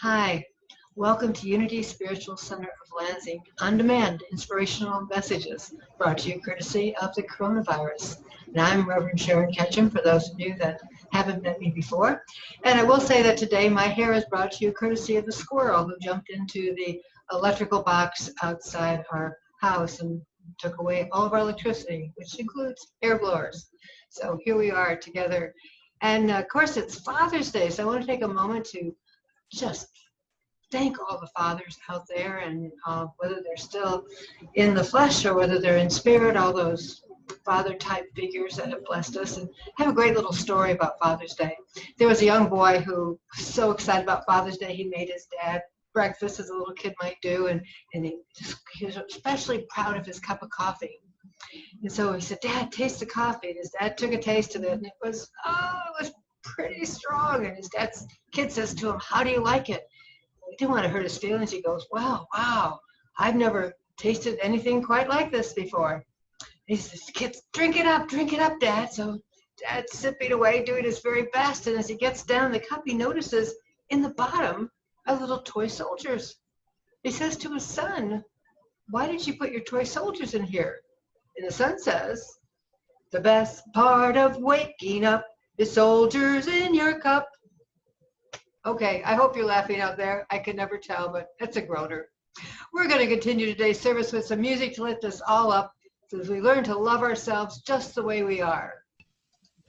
Hi, welcome to Unity Spiritual Center of Lansing on-demand inspirational messages brought to you courtesy of the coronavirus. And I'm Reverend Sharon Ketchum, for those of you that haven't met me before. And I will say that today my hair is brought to you courtesy of the squirrel who jumped into the electrical box outside our house and took away all of our electricity, which includes air blowers. So here we are together. And of course, it's Father's Day, so I want to take a moment to just thank all the fathers out there, and whether they're still in the flesh or whether they're in spirit, all those father-type figures that have blessed us. And I have a great little story about Father's Day. There was a young boy who was so excited about Father's Day, he made his dad breakfast, as a little kid might do, and he was especially proud of his cup of coffee. And so he said, "Dad, taste the coffee." And his dad took a taste of it, and it was pretty strong. And his kid says to him, "How do you like it?" He didn't want to hurt his feelings. He goes, wow, I've never tasted anything quite like this before. He says, "Kids, drink it up, Dad." So Dad's sipping away, doing his very best. And as he gets down the cup, he notices in the bottom are little toy soldiers. He says to his son, "Why did you put your toy soldiers in here?" And the son says, "The best part of waking up is soldiers in your cup." Okay, I hope you're laughing out there. I can never tell, but that's a groaner. We're going to continue today's service with some music to lift us all up as we learn to love ourselves just the way we are.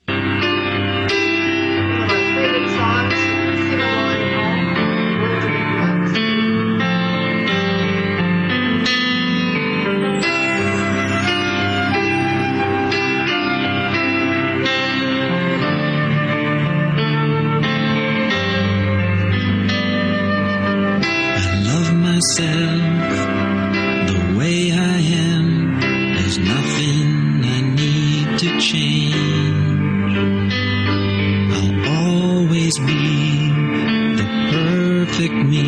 One of our favorite songs, sing along at home, words of influence. The way I am, there's nothing I need to change. I'll always be the perfect me.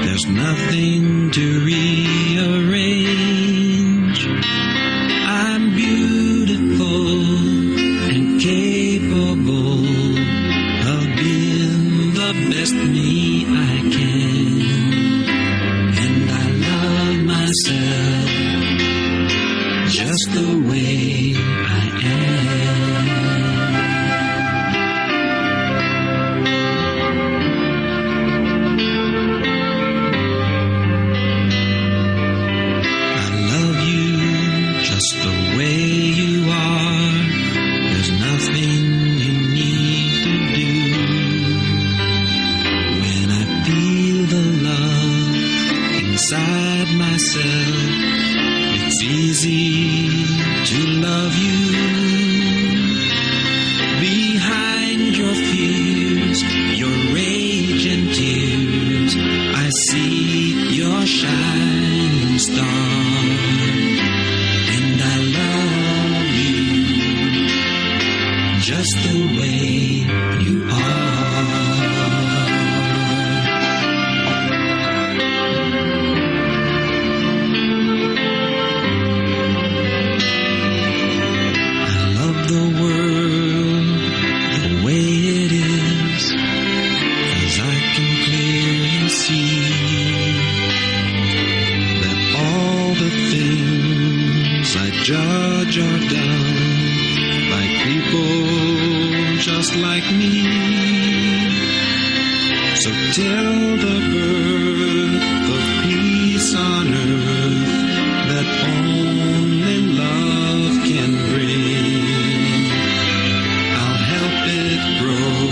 There's nothing to rearrange. I'm beautiful and capable of being the best me I can. Myself just the way I am. I love you just the way you are. There's nothing you need to do. When I feel the love inside myself, it's easy to love you. Behind your fears, your rage and tears, I see your shining star. And I love you just the way you are. Judge or done by people just like me. So till the birth of peace on earth that only love can bring, I'll help it grow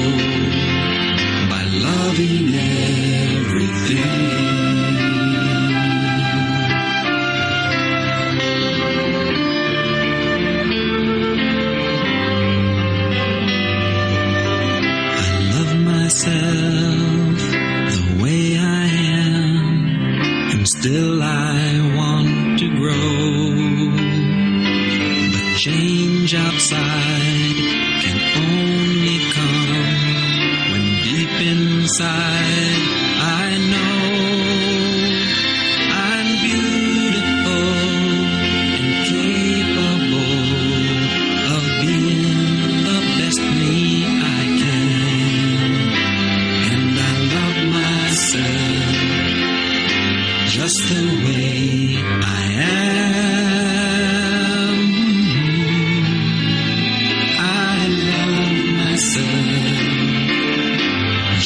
by loving everything. The way I am, and still I want to grow. But change outside can only come when deep inside I know I'm beautiful and capable of being the best me I can. And I love my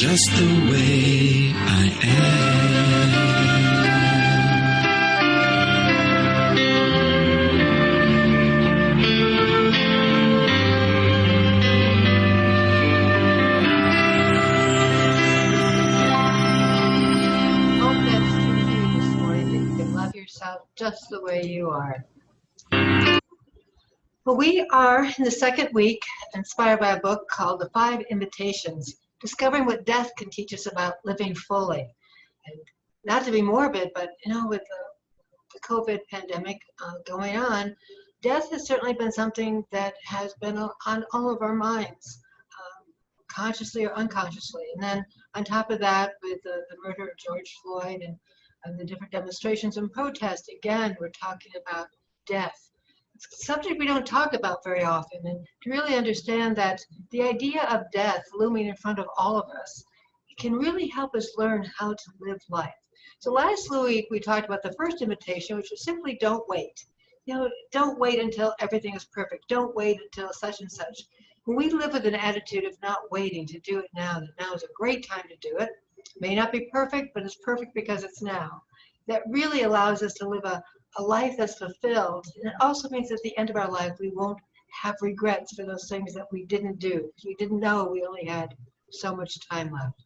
just the way I am. Hope that's true for you this morning, that you can love yourself just the way you are. Well, we are in the second week, inspired by a book called The 5 Invitations, Discovering What Death Can Teach Us About Living Fully. And not to be morbid, but with the COVID pandemic going on, death has certainly been something that has been on all of our minds, consciously or unconsciously. And then on top of that, with the murder of George Floyd and the different demonstrations and protests, again, we're talking about death. It's a subject we don't talk about very often, and to really understand that the idea of death looming in front of all of us can really help us learn how to live life. So last week we talked about the first invitation, which was simply don't wait. Don't wait until everything is perfect. Don't wait until such and such. When we live with an attitude of not waiting to do it now, that now is a great time to do it. It may not be perfect, but it's perfect because it's now. That really allows us to live a life that's fulfilled. And it also means at the end of our life, we won't have regrets for those things that we didn't do. We didn't know we only had so much time left.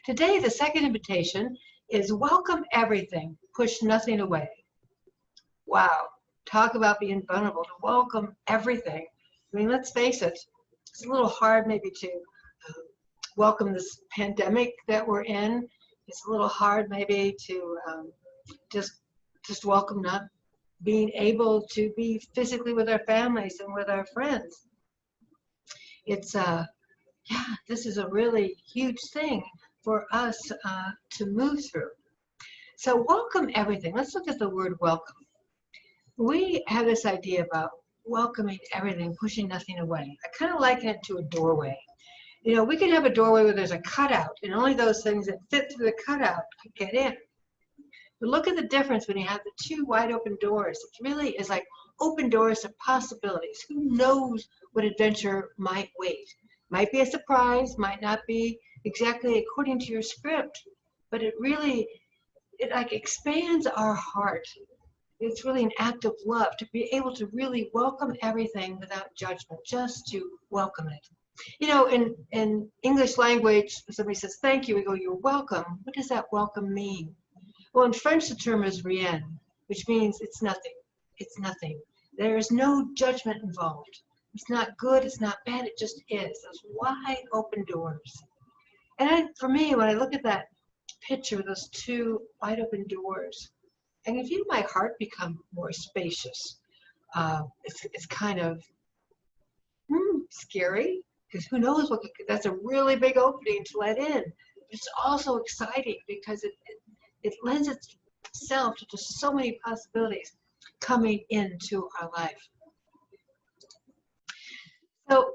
Today, the second invitation is welcome everything, push nothing away. Wow, talk about being vulnerable, to welcome everything. I mean, let's face it, it's a little hard maybe to welcome this pandemic that we're in. It's a little hard maybe to just welcome not being able to be physically with our families and with our friends. It's this is a really huge thing for us to move through. So welcome everything. Let's look at the word welcome. We have this idea about welcoming everything, pushing nothing away. I kind of liken it to a doorway. We could have a doorway where there's a cutout, and only those things that fit through the cutout could get in. But look at the difference when you have the two wide open doors. It really is like open doors to possibilities. Who knows what adventure might wait? Might be a surprise, might not be exactly according to your script, but it like expands our heart. It's really an act of love to be able to really welcome everything without judgment, just to welcome it. In English language, somebody says, thank you, we go, you're welcome. What does that welcome mean? Well, in French, the term is rien, which means it's nothing. It's nothing. There is no judgment involved. It's not good, it's not bad, it just is. Those wide open doors. And for me, when I look at that picture with those two wide open doors, I can feel my heart become more spacious. It's kind of scary, because who knows that's a really big opening to let in. It's also exciting because it lends itself to just so many possibilities coming into our life. So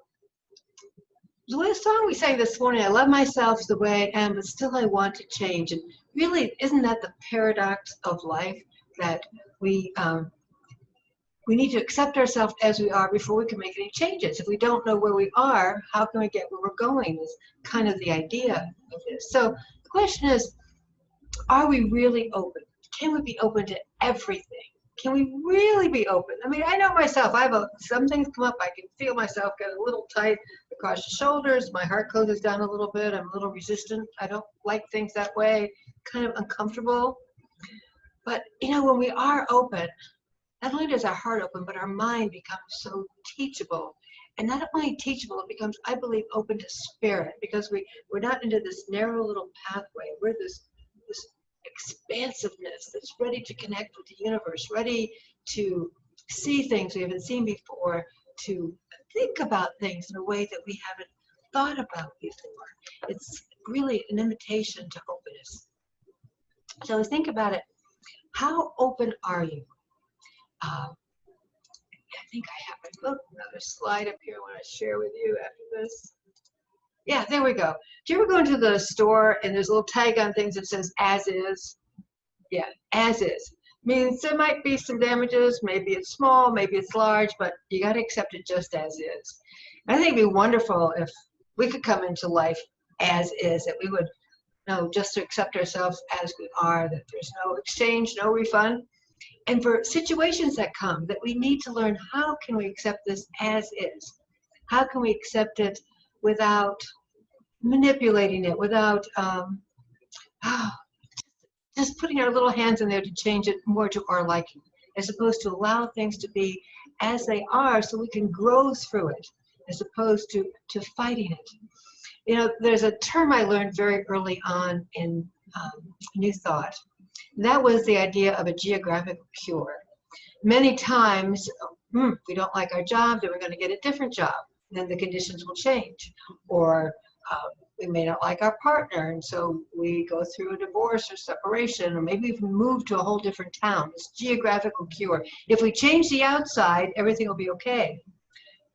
the song we sang this morning, I love myself the way I am, but still I want to change. And really, isn't that the paradox of life, that we need to accept ourselves as we are before we can make any changes? If we don't know where we are, how can we get where we're going, is kind of the idea of this. So the question is, are we really open? Can we be open to everything? Can we really be open? I mean, I know myself, some things come up, I can feel myself get a little tight across the shoulders, my heart closes down a little bit, I'm a little resistant, I don't like things that way, kind of uncomfortable. But when we are open, not only does our heart open, but our mind becomes so teachable. And not only teachable, it becomes, I believe, open to spirit, because we're not into this narrow little pathway. We're this expansiveness that's ready to connect with the universe, ready to see things we haven't seen before, to think about things in a way that we haven't thought about before. It's really an invitation to openness. So think about it. How open are you? I think I have another slide up here I want to share with you after this. Yeah, there we go. Do you ever go into the store and there's a little tag on things that says as is? Yeah, as is. Means there might be some damages, maybe it's small, maybe it's large, but you got to accept it just as is. I think it'd be wonderful if we could come into life as is, that we would know just to accept ourselves as we are, that there's no exchange, no refund. And for situations that come, that we need to learn, how can we accept this as is? How can we accept it without manipulating it, without just putting our little hands in there to change it more to our liking, as opposed to allow things to be as they are so we can grow through it, as opposed to fighting it. You know, there's a term I learned very early on in New Thought. That was the idea of a geographic cure. Many times, we don't like our job, then we're going to get a different job. Then the conditions will change. Or we may not like our partner, and so we go through a divorce or separation, or maybe even move to a whole different town. This geographical cure. If we change the outside, everything will be okay.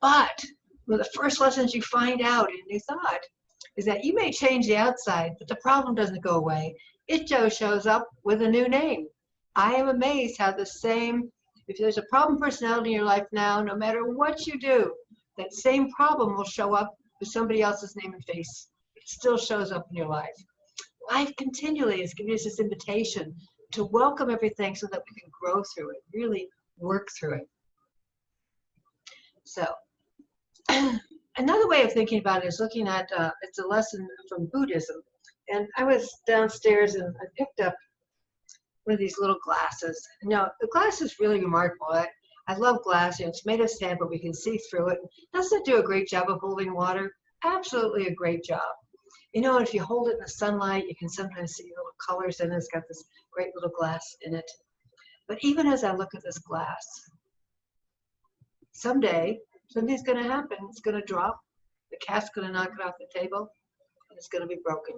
But one of the first lessons you find out in New Thought is that you may change the outside, but the problem doesn't go away. It just shows up with a new name. I am amazed how the same, if there's a problem personality in your life now, no matter what you do, that same problem will show up with somebody else's name and face. It still shows up in your life. Life continually is giving us this invitation to welcome everything so that we can grow through it, really work through it. So, another way of thinking about it is looking at, it's a lesson from Buddhism. And I was downstairs and I picked up one of these little glasses. Now, the glass is really remarkable. I love glass. You know, it's made of sand, but we can see through it. Doesn't it do a great job of holding water? Absolutely a great job. You know, if you hold it in the sunlight, you can sometimes see little colors in it. It's got this great little glass in it. But even as I look at this glass, someday, something's going to happen. It's going to drop. The cat's going to knock it off the table, and it's going to be broken.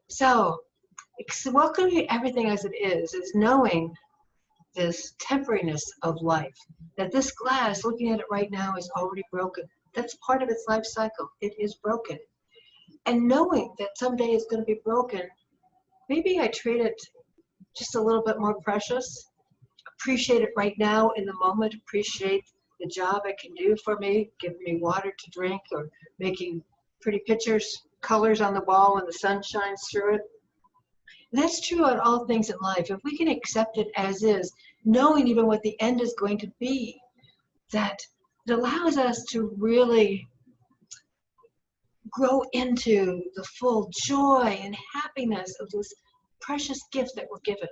So, welcoming everything as it is knowing this temporariness of life, that this glass, looking at it right now, is already broken. That's part of its life cycle. It is broken. And knowing that someday it's going to be broken, maybe I treat it just a little bit more precious, appreciate it right now in the moment, appreciate the job it can do for me, giving me water to drink or making pretty pictures, colors on the wall when the sun shines through it. And that's true on all things in life. If we can accept it as is, knowing even what the end is going to be, that it allows us to really grow into the full joy and happiness of this precious gift that we're given,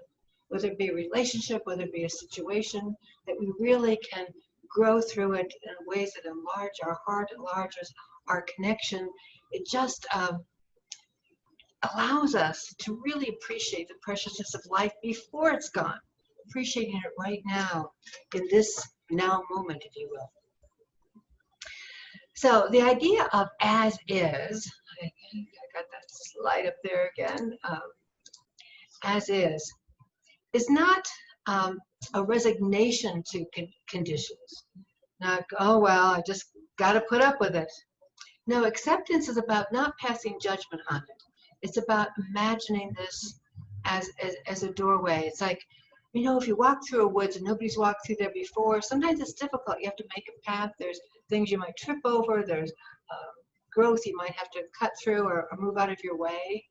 whether it be a relationship, whether it be a situation, that we really can grow through it in ways that enlarge our heart, enlarges our connection. It just allows us to really appreciate the preciousness of life before it's gone, appreciating it right now, in this now moment, if you will. So the idea of as is, I got that slide up there again, as is not a resignation to conditions. Not, oh, well, I just got to put up with it. No, acceptance is about not passing judgment on it. It's about imagining this as a doorway. It's like, you know, if you walk through a woods and nobody's walked through there before, sometimes it's difficult. You have to make a path. There's things you might trip over. There's growth you might have to cut through or move out of your way.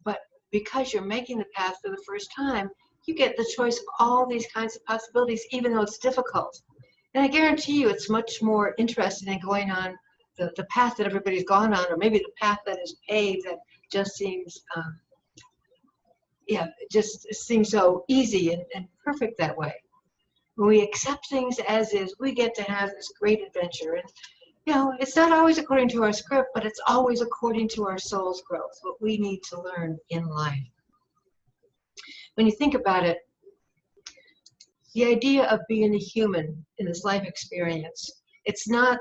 But because you're making the path for the first time, you get the choice of all these kinds of possibilities, even though it's difficult. And I guarantee you it's much more interesting than going on the path that everybody's gone on, or maybe the path that is paved that just seems, it just seems so easy and perfect that way. When we accept things as is, we get to have this great adventure. And, you know, it's not always according to our script, but it's always according to our soul's growth, what we need to learn in life. When you think about it, the idea of being a human in this life experience, it's not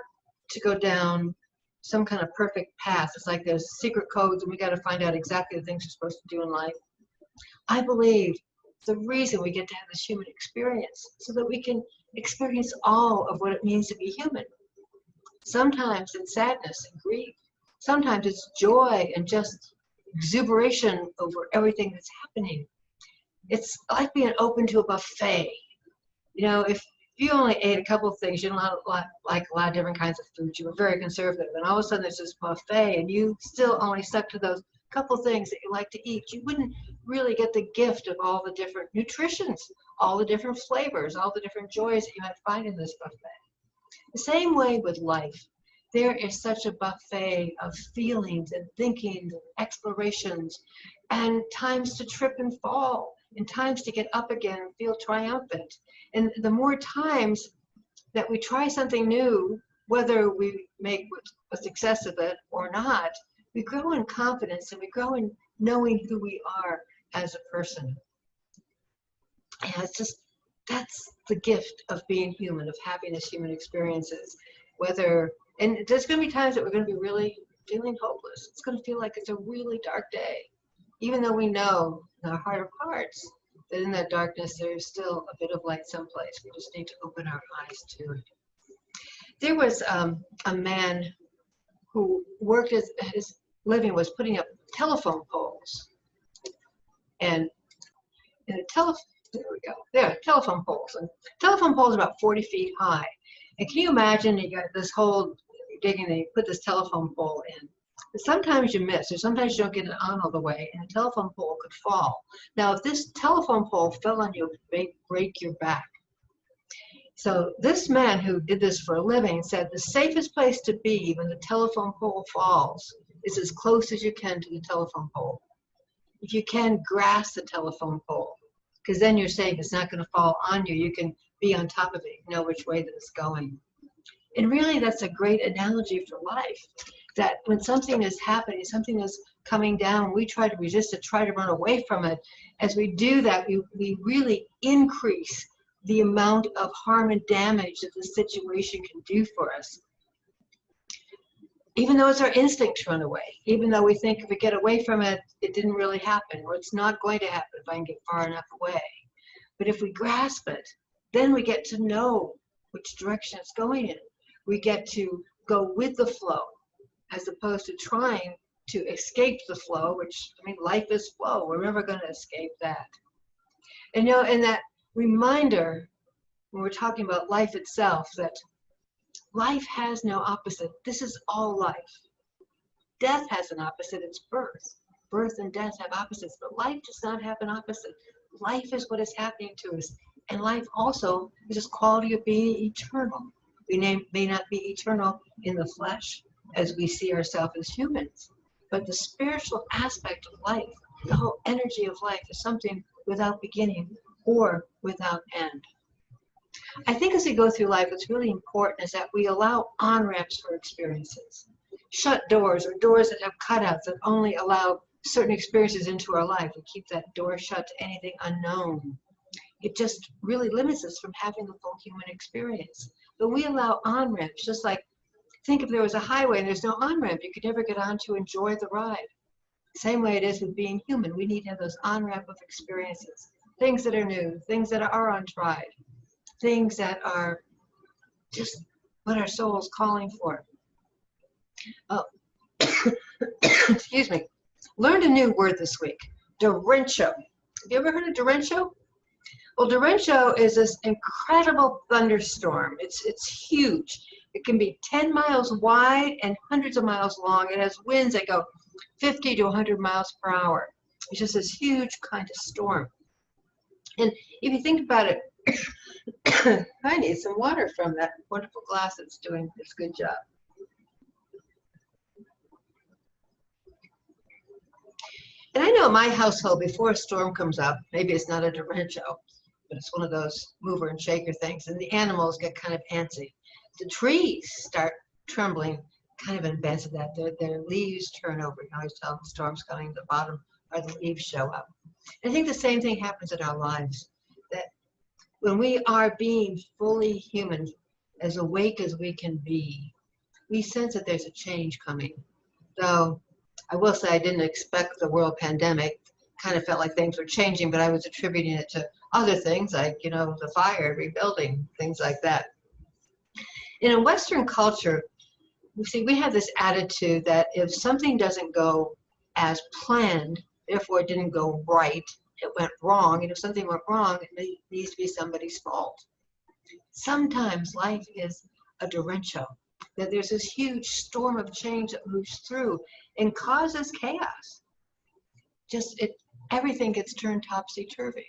to go down some kind of perfect path. It's like there's secret codes and we got to find out exactly the things you're supposed to do in life. I believe the reason we get to have this human experience so that we can experience all of what it means to be human. Sometimes it's sadness and grief. Sometimes it's joy and just exuberation over everything that's happening. It's like being open to a buffet. You know, if if you only ate a couple of things, you don't like a lot of different kinds of foods, you were very conservative, and all of a sudden there's this buffet and you still only stuck to those couple of things that you like to eat, you wouldn't really get the gift of all the different nutritions, all the different flavors, all the different joys that you might find in this buffet. The same way with life. There is such a buffet of feelings and thinkings and explorations and times to trip and fall and times to get up again and feel triumphant. And the more times that we try something new, whether we make a success of it or not, we grow in confidence and we grow in knowing who we are as a person. And it's just, that's the gift of being human, of having this human experiences. And there's going to be times that we're going to be really feeling hopeless. It's going to feel like it's a really dark day, even though we know in our heart of hearts that in that darkness there's still a bit of light someplace. We just need to open our eyes to it. There was a man who worked his living was putting up telephone poles, and in a telephone poles. And telephone poles are about 40 feet high. And can you imagine you got this hole digging and you put this telephone pole in. But sometimes you miss, or sometimes you don't get it on all the way, and the telephone pole could fall. Now, if this telephone pole fell on you, it would break your back. So this man who did this for a living said the safest place to be when the telephone pole falls is as close as you can to the telephone pole. If you can, grasp the telephone pole, because then you're safe. It's not going to fall on you. You can be on top of it, you know which way that it's going. And really, that's a great analogy for life, that when something is happening, something is coming down, we try to resist it, try to run away from it. As we do that, we really increase the amount of harm and damage that the situation can do for us. Even though it's our instinct to run away, even though we think if we get away from it, it didn't really happen, or it's not going to happen if I can get far enough away. But if we grasp it, then we get to know which direction it's going in. We get to go with the flow, as opposed to trying to escape the flow, which, I mean, life is flow. We're never going to escape that. And, you know, and that reminder, when we're talking about life itself, that life has no opposite. This is all life. Death has an opposite, it's birth. Birth and death have opposites, but life does not have an opposite. Life is what is happening to us. And life also is this quality of being eternal. We may not be eternal in the flesh as we see ourselves as humans, but the spiritual aspect of life, the whole energy of life, is something without beginning or without end. I think as we go through life, what's really important is that we allow on-ramps for experiences. Shut doors, or doors that have cutouts that only allow certain experiences into our life. We keep that door shut to anything unknown. It just really limits us from having the full human experience. But we allow on-ramps, just like, think if there was a highway and there's no on-ramp, you could never get on to enjoy the ride. Same way it is with being human. We need to have those on-ramp of experiences. Things that are new, things that are untried, things that are just what our soul is calling for. Oh, excuse me. Learned a new word this week, derecho. Have you ever heard of derecho? Well, derecho is this incredible thunderstorm. It's huge. It can be 10 miles wide and hundreds of miles long. It has winds that go 50 to 100 miles per hour. It's just this huge kind of storm. And if you think about it, I need some water from that wonderful glass that's doing its good job. And I know in my household, before a storm comes up, maybe it's not a derecho, but it's one of those mover and shaker things, and the animals get kind of antsy. The trees start trembling, kind of in advance of that. Their leaves turn over. You always tell the storm's coming, the bottom or the leaves show up. And I think the same thing happens in our lives, that when we are being fully human, as awake as we can be, we sense that there's a change coming. Though I will say I didn't expect the world pandemic. Kind of felt like things were changing, but I was attributing it to other things like, you know, the fire, rebuilding, things like that. In a Western culture, we have this attitude that if something doesn't go as planned, therefore it didn't go right, it went wrong, and if something went wrong, it needs to be somebody's fault. Sometimes life is a derecho, that there's this huge storm of change that moves through and causes chaos. Everything gets turned topsy-turvy.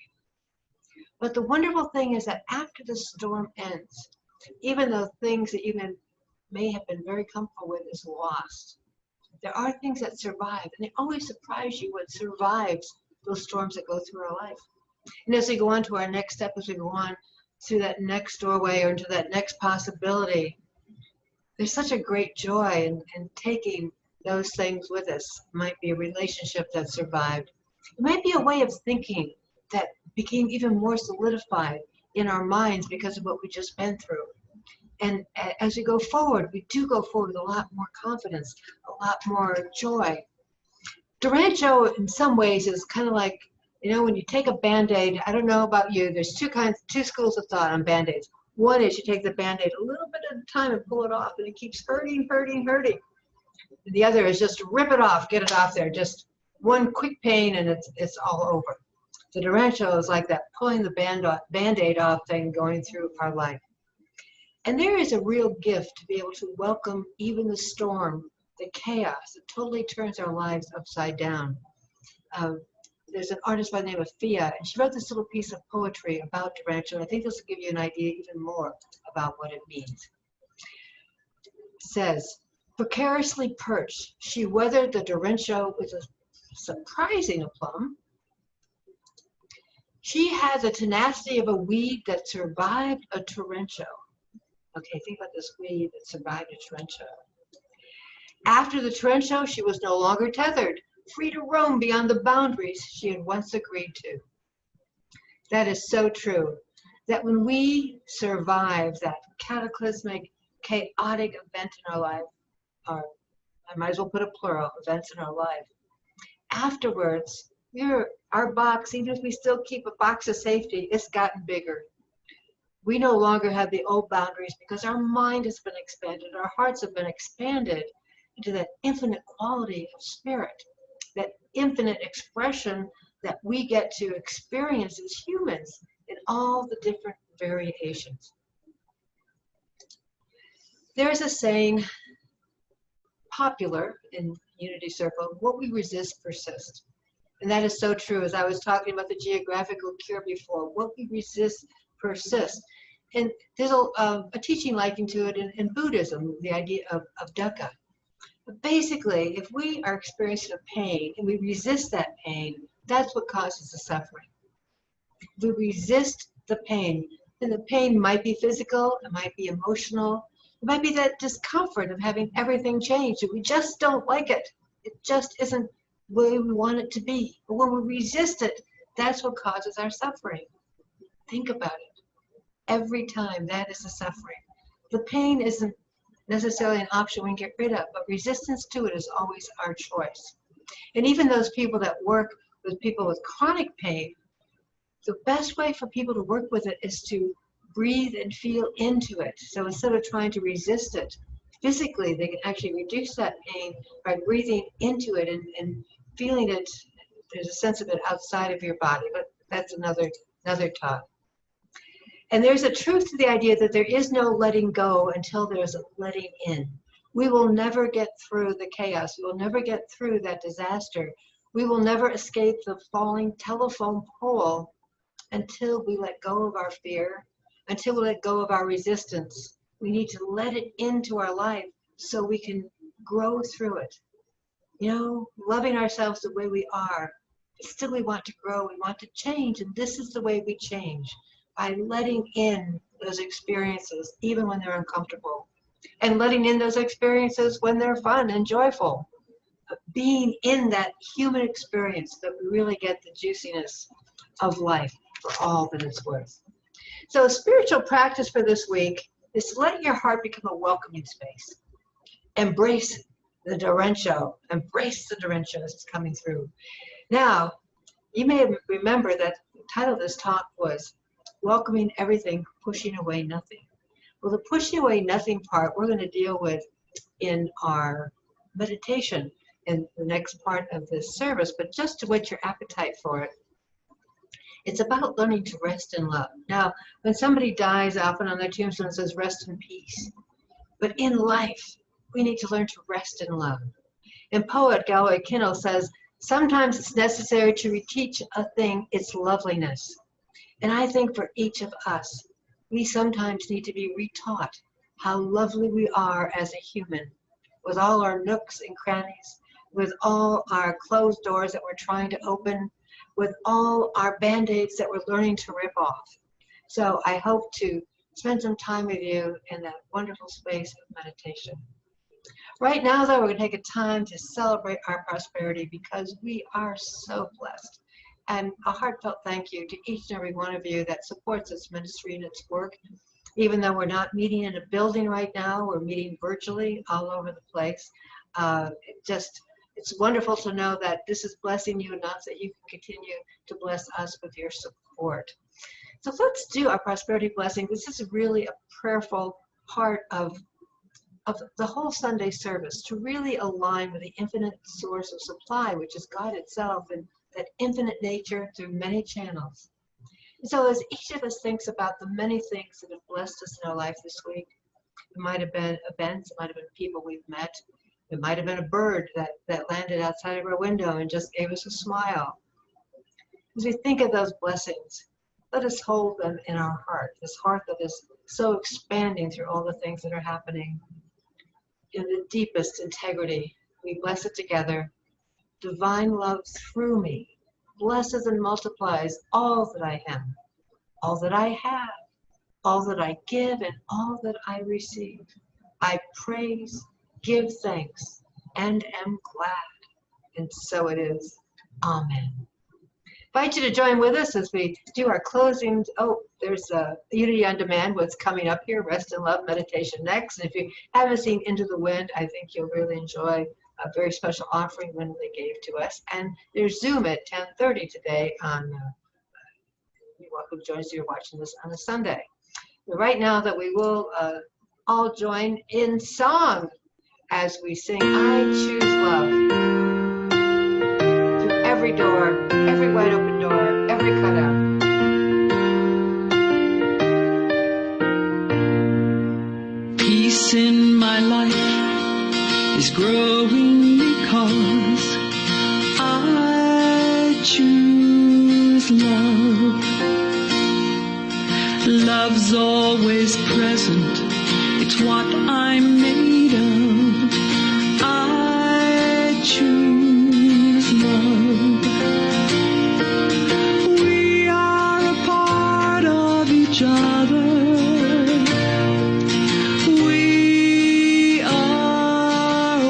But the wonderful thing is that after the storm ends, even though things that you may have been very comfortable with is lost, there are things that survive, and they always surprise you what survives those storms that go through our life. And as we go on to our next step, as we go on through that next doorway or into that next possibility, there's such a great joy in taking those things with us. It might be a relationship that survived. It might be a way of thinking that became even more solidified in our minds because of what we've just been through. And as we go forward, we do go forward with a lot more confidence, a lot more joy. Derecho, in some ways, is kind of like, when you take a Band-Aid. I don't know about you, there's two schools of thought on Band-Aids. One is you take the Band-Aid a little bit at a time and pull it off, and it keeps hurting. And the other is just rip it off, get it off there. Just one quick pain, and it's all over. The derecho is like that, pulling the Band-Aid off thing going through our life. And there is a real gift to be able to welcome even the storm, the chaos that totally turns our lives upside down. There's an artist by the name of Fia, and she wrote this little piece of poetry about derecho, and I think this will give you an idea even more about what it means. It says, precariously perched, she weathered the derecho with a surprising aplomb. She had the tenacity of a weed that survived a torrential. Okay, think about this weed that survived a torrential. After the torrential, she was no longer tethered, free to roam beyond the boundaries she had once agreed to. That is so true, that when we survive that cataclysmic, chaotic event in our life, or I might as well put a plural, events in our life, afterwards, our box, even if we still keep a box of safety, it's gotten bigger. We no longer have the old boundaries because our mind has been expanded, our hearts have been expanded into that infinite quality of spirit, that infinite expression that we get to experience as humans in all the different variations. There's a saying popular in Unity Circle, what we resist persists. And that is so true. As I was talking about the geographical cure before, what we resist persists. And there's a teaching likened to it in Buddhism, the idea of dukkha. But basically, if we are experiencing a pain and we resist that pain, that's what causes the suffering. If we resist the pain, then the pain might be physical, it might be emotional, it might be that discomfort of having everything changed. We just don't like it. It just isn't the way we want it to be. But when we resist it, that's what causes our suffering. Think about it. Every time, that is the suffering. The pain isn't necessarily an option we can get rid of, but resistance to it is always our choice. And even those people that work with people with chronic pain, the best way for people to work with it is to breathe and feel into it. So instead of trying to resist it physically, they can actually reduce that pain by breathing into it and feeling it. There's a sense of it outside of your body, but that's another talk. And there's a truth to the idea that there is no letting go until there's a letting in. We will never get through the chaos. We will never get through that disaster. We will never escape the falling telephone pole until we let go of our fear, until we let go of our resistance. We need to let it into our life so we can grow through it. Loving ourselves the way we are. Still we want to grow, we want to change, and this is the way we change. By letting in those experiences, even when they're uncomfortable, and letting in those experiences when they're fun and joyful. Being in that human experience that we really get the juiciness of life for all that it's worth. So a spiritual practice for this week is to let your heart become a welcoming space. Embrace the derecho. Embrace the derecho as it's coming through. Now, you may remember that the title of this talk was Welcoming Everything, Pushing Away Nothing. Well, the pushing away nothing part we're going to deal with in our meditation in the next part of this service, but just to whet your appetite for it, It's about learning to rest in love. Now, when somebody dies, often on their tombstone it says rest in peace. But in life, we need to learn to rest in love. And poet Galway Kinnell says, sometimes it's necessary to reteach a thing its loveliness. And I think for each of us, we sometimes need to be retaught how lovely we are as a human, with all our nooks and crannies, with all our closed doors that we're trying to open, with all our band-aids that we're learning to rip off. So I hope to spend some time with you in that wonderful space of meditation. Right now, though, we're going to take a time to celebrate our prosperity because we are so blessed. And a heartfelt thank you to each and every one of you that supports this ministry and its work. Even though we're not meeting in a building right now, we're meeting virtually all over the place. It's wonderful to know that this is blessing you enough that you can continue to bless us with your support. So let's do our prosperity blessing. This is really a prayerful part of the whole Sunday service, to really align with the infinite source of supply, which is God itself, and that infinite nature through many channels. And so as each of us thinks about the many things that have blessed us in our life this week, it might have been events, it might have been people we've met, it might have been a bird that landed outside of our window and just gave us a smile. As we think of those blessings, let us hold them in our heart, this heart that is so expanding through all the things that are happening. In the deepest integrity, we bless it together. Divine love through me blesses and multiplies all that I am, all that I have, all that I give, and all that I receive. I praise, give thanks, and am glad. And so it is. Amen. I invite you to join with us as we do our closing. Oh, there's Unity on Demand, what's coming up here, Rest in Love Meditation next. And if you haven't seen Into the Wind, I think you'll really enjoy a very special offering Wind they gave to us. And there's Zoom at 10:30 today on, you're welcome to join us if you're watching this on a Sunday. But right now that we will all join in song as we sing, I Choose Love. Every door, every wide open door, every cutout. Peace in my life is growing because I choose love. Love's always present, it's what I'm made of. I choose love. We are a part of each other. We are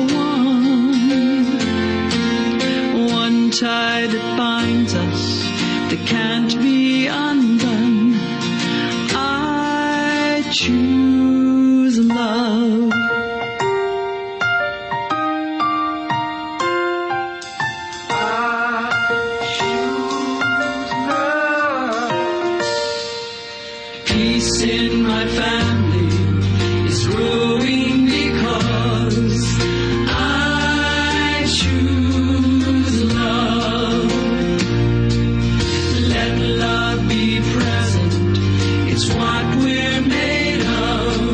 one tie that binds us, that can't be undone. I choose love. Peace in my family is growing because I choose love. Let love be present, it's what we're made of.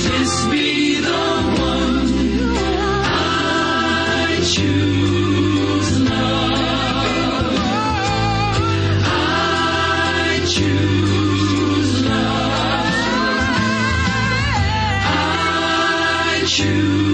This be the one I choose, love. I choose love. I choose.